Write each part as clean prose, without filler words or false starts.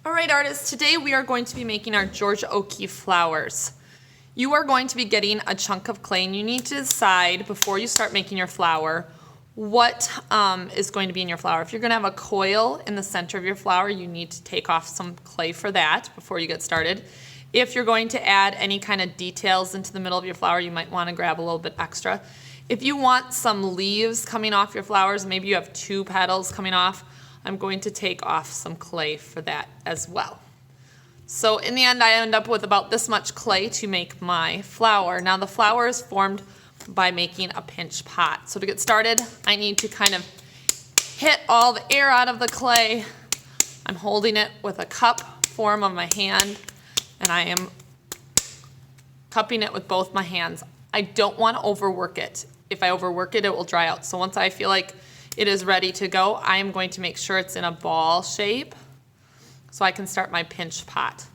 All right, artists, today we are going to be making our Georgia O'Keeffe flowers. You are going to be getting a chunk of clay, and you need to decide before you start making your flower what is going to be in your flower. If you're going to have a coil in the center of your flower, you need to take off some clay for that before you get started. If you're going to add any kind of details into the middle of your flower, you might want to grab a little bit extra. If you want some leaves coming off your flowers, maybe you have 2 petals coming off, I'm going to take off some clay for that as well. So in the end, I end up with about this much clay to make my flower. Now the flower is formed by making a pinch pot. So to get started, I need to kind of hit all the air out of the clay. I'm holding it with a cup form of my hand, and I am cupping it with both my hands. I don't want to overwork it. If I overwork it, it will dry out. So once I feel like it is ready to go, I am going to make sure it's in a ball shape so I can start my pinch pot.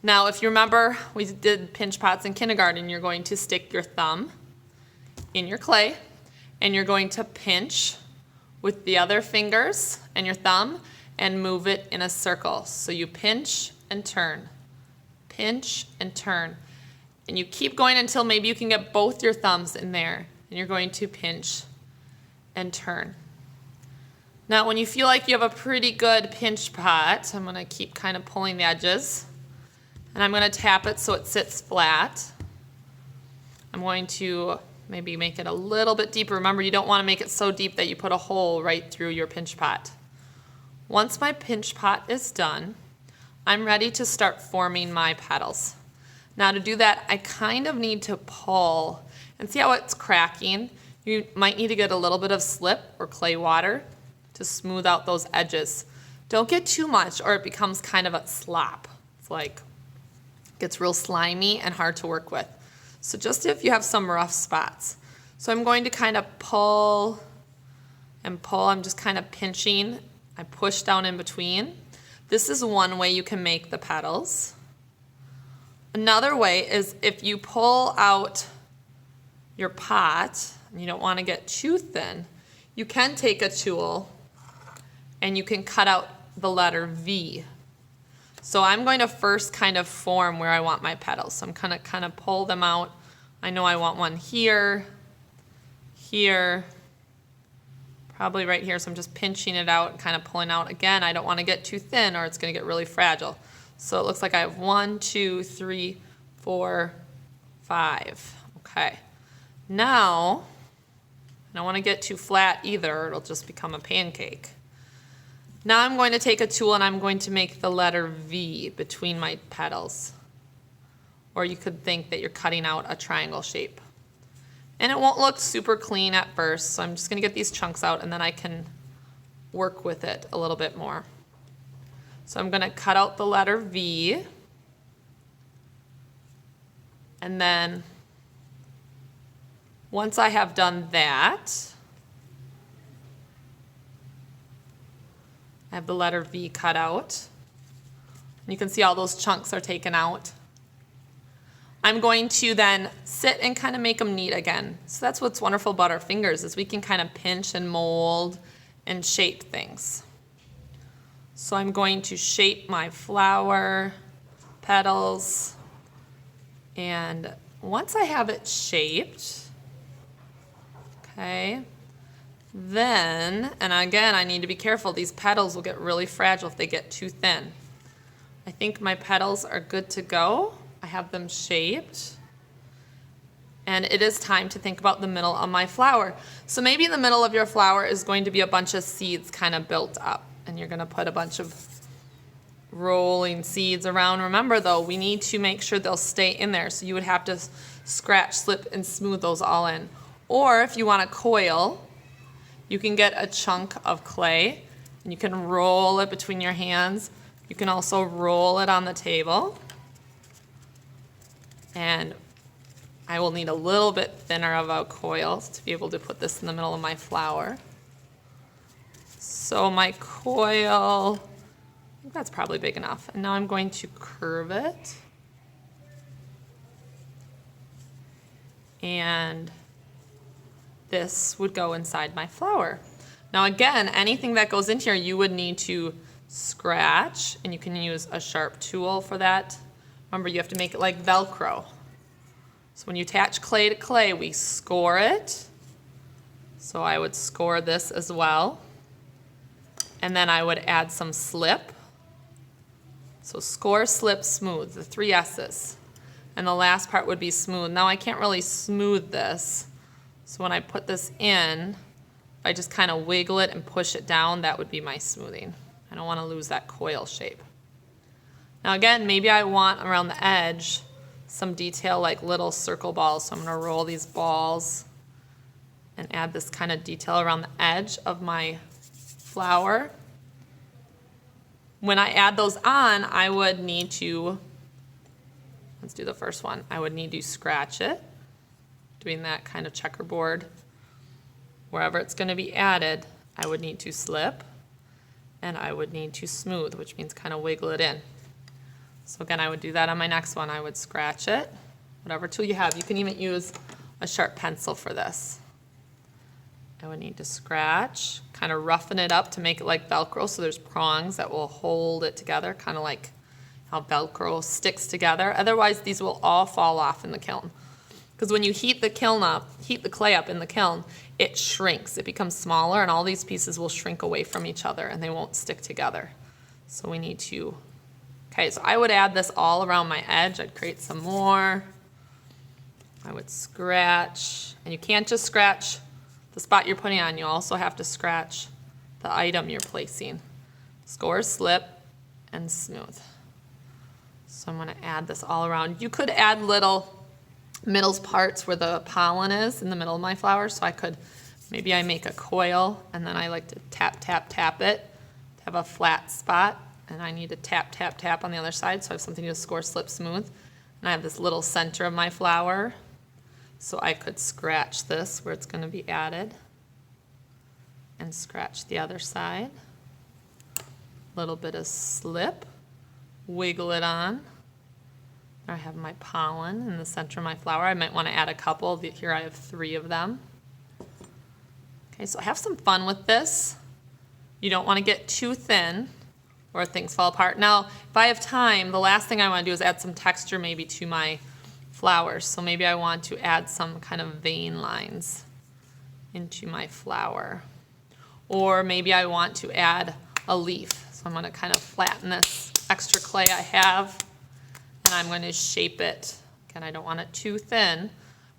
Now, if you remember, we did pinch pots in kindergarten. You're going to stick your thumb in your clay, and you're going to pinch with the other fingers and your thumb and move it in a circle. So you pinch and turn, pinch and turn. And you keep going until maybe you can get both your thumbs in there, and you're going to pinch and turn. Now, when you feel like you have a pretty good pinch pot, I'm going to keep kind of pulling the edges, and I'm going to tap it so it sits flat. I'm going to maybe make it a little bit deeper. Remember, you don't want to make it so deep that you put a hole right through your pinch pot. Once my pinch pot is done, I'm ready to start forming my petals. Now to do that, I kind of need to pull, and see how it's cracking? You might need to get a little bit of slip or clay water to smooth out those edges. Don't get too much or it becomes kind of a slop. It's like, it gets real slimy and hard to work with. So just if you have some rough spots. So I'm going to kind of pull and pull. I'm just kind of pinching. I push down in between. This is one way you can make the petals. Another way is if you pull out your pot, and you don't want to get too thin, you can take a tool and you can cut out the letter V. So I'm going to first kind of form where I want my petals. So I'm going to kind of pull them out. I know I want one here, here, probably right here. So I'm just pinching it out and kind of pulling out. Again, I don't want to get too thin or it's going to get really fragile. So it looks like I have 1, 2, 3, 4, 5. Okay. Now, I don't want to get too flat either. It'll just become a pancake. Now I'm going to take a tool and I'm going to make the letter V between my petals. Or you could think that you're cutting out a triangle shape. And it won't look super clean at first, so I'm just going to get these chunks out and then I can work with it a little bit more. So I'm going to cut out the letter V, and then once I have done that, I have the letter V cut out. You can see all those chunks are taken out. I'm going to then sit and kind of make them neat again. So that's what's wonderful about our fingers is we can kind of pinch and mold and shape things. So I'm going to shape my flower petals, and once I have it shaped, okay, then, and again, I need to be careful. These petals will get really fragile if they get too thin. I think my petals are good to go. I have them shaped. And it is time to think about the middle of my flower. So maybe the middle of your flower is going to be a bunch of seeds kind of built up. And you're going to put a bunch of rolling seeds around. Remember, though, we need to make sure they'll stay in there. So you would have to scratch, slip, and smooth those all in. Or if you want a coil, you can get a chunk of clay and you can roll it between your hands. You can also roll it on the table. And I will need a little bit thinner of a coil to be able to put this in the middle of my flower. So my coil, I think that's probably big enough. And now I'm going to curve it. And this would go inside my flower. Now again, anything that goes into here, you would need to scratch, and you can use a sharp tool for that. Remember, you have to make it like Velcro. So when you attach clay to clay, we score it. So I would score this as well. And then I would add some slip. So score, slip, smooth, the 3 S's. And the last part would be smooth. Now I can't really smooth this. So when I put this in, if I just kind of wiggle it and push it down, that would be my smoothing. I don't want to lose that coil shape. Now again, maybe I want around the edge some detail like little circle balls. So I'm going to roll these balls and add this kind of detail around the edge of my flower. When I add those on, I would need to, let's do the first one. I would need to scratch it, doing that kind of checkerboard. Wherever it's going to be added, I would need to slip, and I would need to smooth, which means kind of wiggle it in. So again, I would do that on my next one. I would scratch it, whatever tool you have. You can even use a sharp pencil for this. I would need to scratch, kind of roughen it up to make it like Velcro, so there's prongs that will hold it together, kind of like how Velcro sticks together. Otherwise, these will all fall off in the kiln. Because when you heat the clay up in the kiln, it shrinks. It becomes smaller, and all these pieces will shrink away from each other, and they won't stick together. So we need to, okay, so I would add this all around my edge. I'd create some more. I would scratch, and you can't just scratch the spot you're putting on. You also have to scratch the item you're placing. Score, slip, and smooth. So I'm going to add this all around. You could add little middle parts where the pollen is in the middle of my flower. So I could, maybe I make a coil, and then I like to tap, tap, tap it to have a flat spot. And I need to tap, tap, tap on the other side, so I have something to score, slip, smooth. And I have this little center of my flower. So I could scratch this where it's going to be added and scratch the other side. A little bit of slip, wiggle it on. There I have my pollen in the center of my flower. I might want to add a couple. Here I have 3 of them. Okay, so have some fun with this. You don't want to get too thin or things fall apart. Now, if I have time, the last thing I want to do is add some texture maybe to my flowers. So maybe I want to add some kind of vein lines into my flower. Or maybe I want to add a leaf. So I'm going to kind of flatten this extra clay I have, and I'm going to shape it. Again, I don't want it too thin,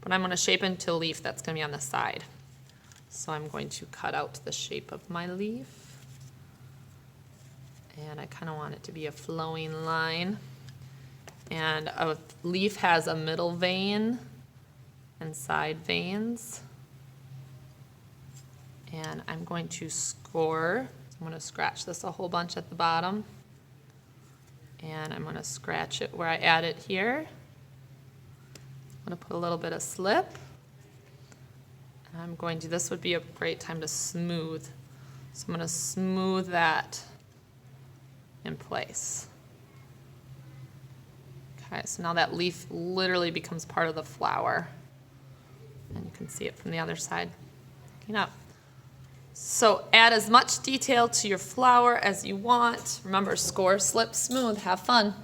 but I'm going to shape it into a leaf that's going to be on the side. So I'm going to cut out the shape of my leaf. And I kind of want it to be a flowing line. And a leaf has a middle vein and side veins. And I'm going to score. I'm going to scratch this a whole bunch at the bottom. And I'm going to scratch it where I add it here. I'm going to put a little bit of slip. And I'm going to, this would be a great time to smooth. So I'm going to smooth that in place. Okay, so now that leaf literally becomes part of the flower. And you can see it from the other side. Looking up. So add as much detail to your flower as you want. Remember, score, slip, smooth. Have fun.